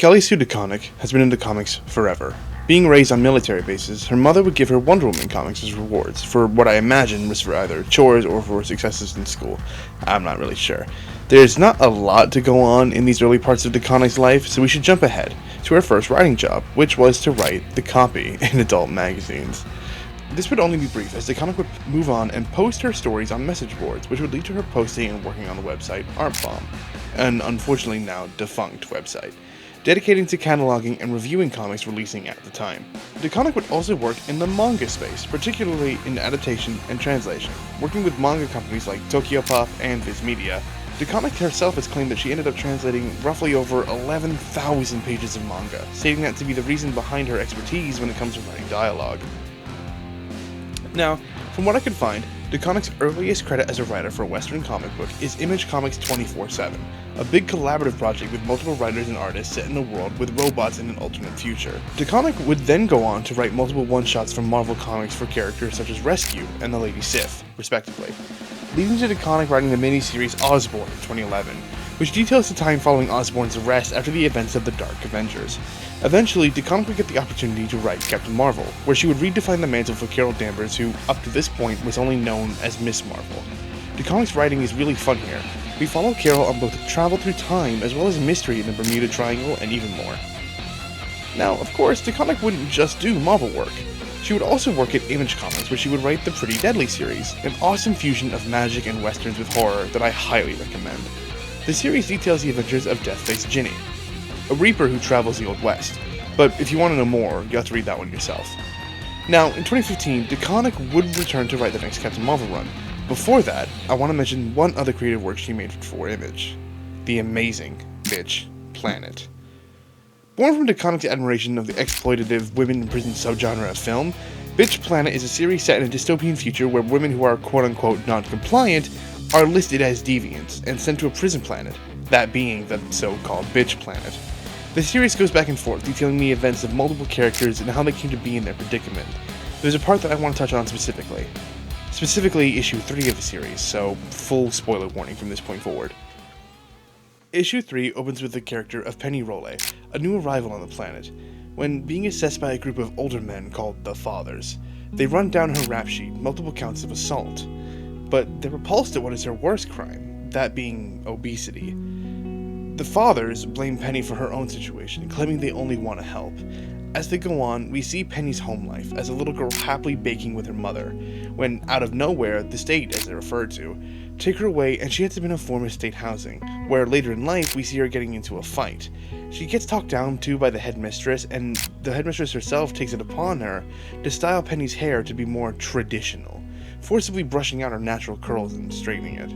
Kelly Sue DeConnick has been into comics forever. Being raised on military bases, her mother would give her Wonder Woman comics as rewards for what I imagine was for either chores or for successes in school. I'm not really sure. There's not a lot to go on in these early parts of DeConnick's life, so we should jump ahead to her first writing job, which was to write the copy in adult magazines. This would only be brief, as DeConnick would move on and post her stories on message boards, which would lead to her posting and working on the website ArtBomb, an unfortunately now defunct website, dedicating to cataloging and reviewing comics releasing at the time. DeConnick would also work in the manga space, particularly in adaptation and translation, working with manga companies like Tokyopop and Viz Media. DeConnick herself has claimed that she ended up translating roughly over 11,000 pages of manga, stating that to be the reason behind her expertise when it comes to writing dialogue. Now, from what I could find, DeConnick's earliest credit as a writer for a Western comic book is Image Comics 24/7, a big collaborative project with multiple writers and artists set in a world with robots in an alternate future. DeConnick would then go on to write multiple one-shots from Marvel Comics for characters such as Rescue and the Lady Sif, respectively, leading to DeConnick writing the miniseries Osborn in 2011, which details the time following Osborn's arrest after the events of the Dark Avengers. Eventually, DeConnick would get the opportunity to write Captain Marvel, where she would redefine the mantle for Carol Danvers, who, up to this point, was only known as Miss Marvel. DeConnick's writing is really fun here. We follow Carol on both travel through time as well as mystery in the Bermuda Triangle and even more. Now, of course, DeConnick wouldn't just do Marvel work. She would also work at Image Comics, where she would write the Pretty Deadly series, an awesome fusion of magic and westerns with horror that I highly recommend. The series details the adventures of Deathface Ginny, a Reaper who travels the Old West, but if you want to know more, you'll have to read that one yourself. Now, in 2015, DeConnick would return to write the next Captain Marvel run. Before that, I want to mention one other creative work she made for Image: the amazing Bitch Planet. Born from DeConnick's admiration of the exploitative women in prison subgenre of film, Bitch Planet is a series set in a dystopian future where women who are quote-unquote non-compliant are listed as deviants and sent to a prison planet, that being the so-called Bitch Planet. The series goes back and forth, detailing the events of multiple characters and how they came to be in their predicament. There's a part that I want to touch on specifically issue 3 of the series, so full spoiler warning from this point forward. Issue 3 opens with the character of Penny Rowley, a new arrival on the planet, when being assessed by a group of older men called the Fathers. They run down her rap sheet multiple counts of assault, but they're repulsed at what is her worst crime, that being obesity. The Fathers blame Penny for her own situation, claiming they only want to help. As they go on, we see Penny's home life as a little girl happily baking with her mother, when out of nowhere, the state, as they're referred to, take her away and she ends up in a form of state housing, where later in life we see her getting into a fight. She gets talked down to by the headmistress, and the headmistress herself takes it upon her to style Penny's hair to be more traditional, forcibly brushing out her natural curls and straightening it.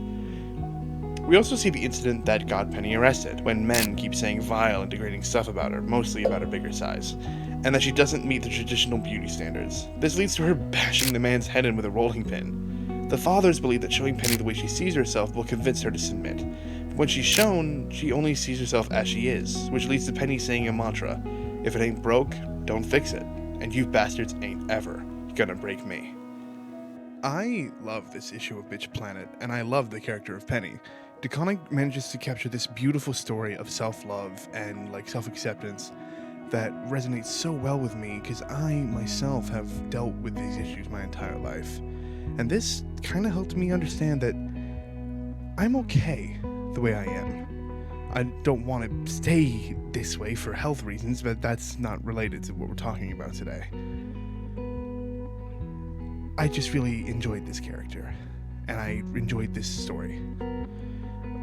We also see the incident that got Penny arrested, when men keep saying vile and degrading stuff about her, mostly about her bigger size, and that she doesn't meet the traditional beauty standards. This leads to her bashing the man's head in with a rolling pin. The Fathers believe that showing Penny the way she sees herself will convince her to submit. But when she's shown, she only sees herself as she is, which leads to Penny saying a mantra: "If it ain't broke, don't fix it, and you bastards ain't ever gonna break me." I love this issue of Bitch Planet, and I love the character of Penny. DeConnick manages to capture this beautiful story of self-love and self-acceptance that resonates so well with me, because I myself have dealt with these issues my entire life. And this kind of helped me understand that I'm okay the way I am. I don't want to stay this way for health reasons, but that's not related to what we're talking about today. I just really enjoyed this character, and I enjoyed this story.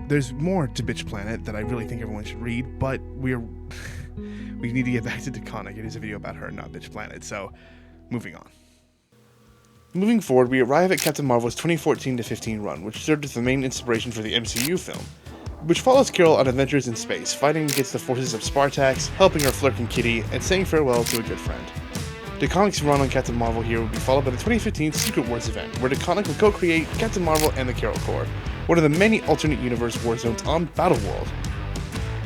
There's more to Bitch Planet that I really think everyone should read, but we need to get back to DeConnick. It is a video about her, not Bitch Planet, so moving on. Moving forward, we arrive at Captain Marvel's 2014-15 run, which served as the main inspiration for the MCU film, which follows Carol on adventures in space, fighting against the forces of Spartax, helping her flirting Kitty, and saying farewell to a good friend. DeConnick's run on Captain Marvel here would be followed by the 2015 Secret Wars event, where DeConnick would co-create Captain Marvel and the Carol Corps, one of the many alternate universe war zones on Battleworld.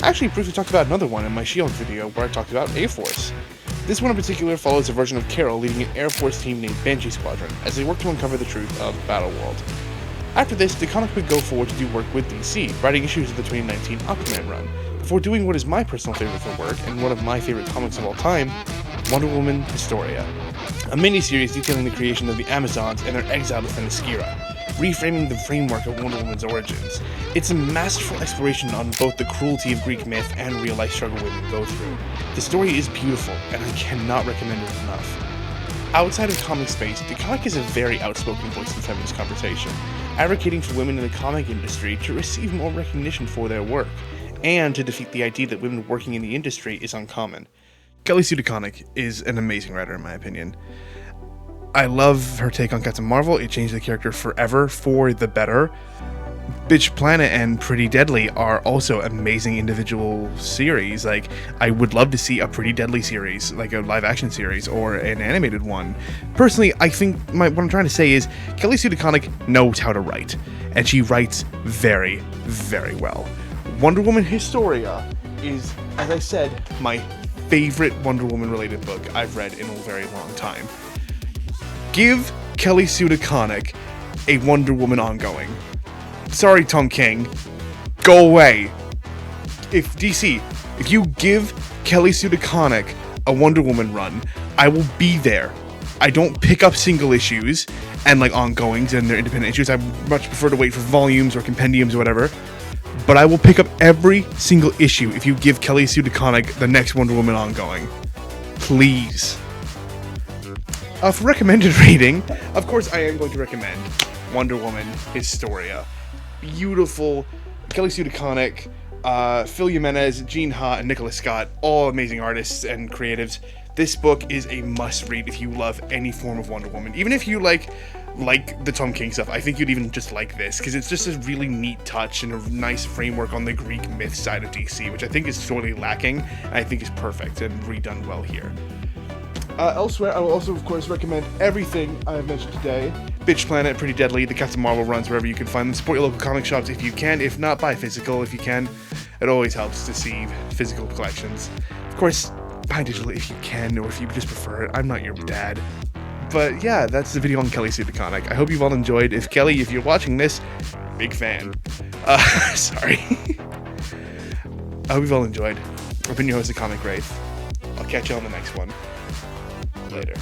I actually briefly talked about another one in my SHIELD video where I talked about A-Force. This one in particular follows a version of Carol leading an Air Force team named Banshee Squadron as they work to uncover the truth of Battleworld. After this, DeConnick would go forward to do work with DC, writing issues of the 2019 Aquaman run, for doing what is my personal favorite for work and one of my favorite comics of all time, Wonder Woman Historia, a miniseries detailing the creation of the Amazons and their exile to Themyscira, reframing the framework of Wonder Woman's origins. It's a masterful exploration on both the cruelty of Greek myth and real-life struggle women go through. The story is beautiful, and I cannot recommend it enough. Outside of comic space, DeConnick is a very outspoken voice in feminist conversation, advocating for women in the comic industry to receive more recognition for their work, and to defeat the idea that women working in the industry is uncommon. Kelly Sue DeConnick is an amazing writer in my opinion. I love her take on Captain Marvel. It changed the character forever for the better. Bitch Planet and Pretty Deadly are also amazing individual series. Like, I would love to see a Pretty Deadly series, like a live action series or an animated one. Personally, I think what I'm trying to say is Kelly Sue DeConnick knows how to write, and she writes very, very well. Wonder Woman Historia is, as I said, my favorite Wonder Woman related book I've read in a very long time. Give Kelly Sue DeConnick a Wonder Woman ongoing. Sorry, Tom King. Go away. If you give Kelly Sue DeConnick a Wonder Woman run, I will be there. I don't pick up single issues and like ongoings and their independent issues. I much prefer to wait for volumes or compendiums or whatever. But I will pick up every single issue if you give Kelly Sue DeConnick the next Wonder Woman ongoing. Please. For recommended reading, of course I am going to recommend Wonder Woman Historia. Beautiful. Kelly Sue DeConnick, Phil Jimenez, Gene Ha, and Nicholas Scott, all amazing artists and creatives. This book is a must-read if you love any form of Wonder Woman. Even if you like the Tom King stuff, I think you'd even just like this, because it's just a really neat touch and a nice framework on the Greek myth side of DC, which I think is sorely lacking, and I think is perfect and redone well here. Elsewhere, I will also, of course, recommend everything I have mentioned today. Bitch Planet, Pretty Deadly, the Captain Marvel runs, wherever you can find them. Support your local comic shops if you can. If not, buy physical if you can. It always helps to see physical collections. Of course, buy digital if you can, or if you just prefer it. I'm not your dad. But yeah, that's the video on Kelly Sue DeConnick. I hope you've all enjoyed. If you're watching this, big fan. Sorry. I hope you've all enjoyed. I've been your host, The Comic Wraith. I'll catch you on the next one. Later.